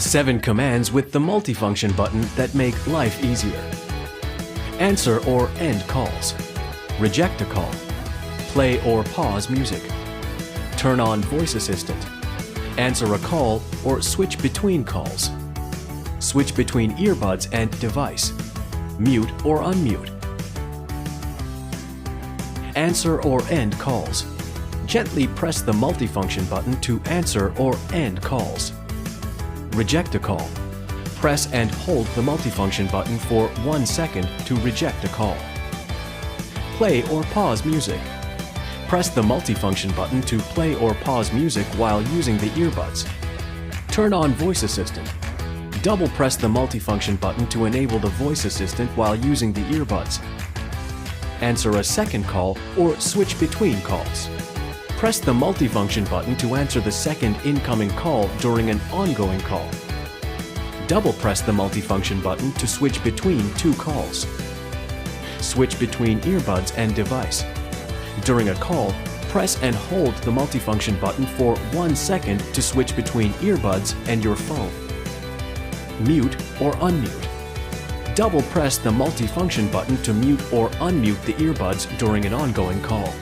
7 commands with the multifunction button that make life easier. Answer or end calls. Reject a call. Play or pause music. Turn on voice assistant. Answer a call or switch between calls. Switch between earbuds and device. Mute or unmute. Answer or end calls. Gently press the multifunction button to answer or end calls. Reject a call. Press and hold the multifunction button for 1 second to reject a call. Play or pause music. Press the multifunction button to play or pause music while using the earbuds. Turn on voice assistant. Double press the multifunction button to enable the voice assistant while using the earbuds. Answer a second call or switch between calls. Press the multifunction button to answer the second incoming call during an ongoing call. Double press the multifunction button to switch between 2 calls. Switch between earbuds and device. During a call, press and hold the multifunction button for 1 second to switch between earbuds and your phone. Mute or unmute. Double press the multifunction button to mute or unmute the earbuds during an ongoing call.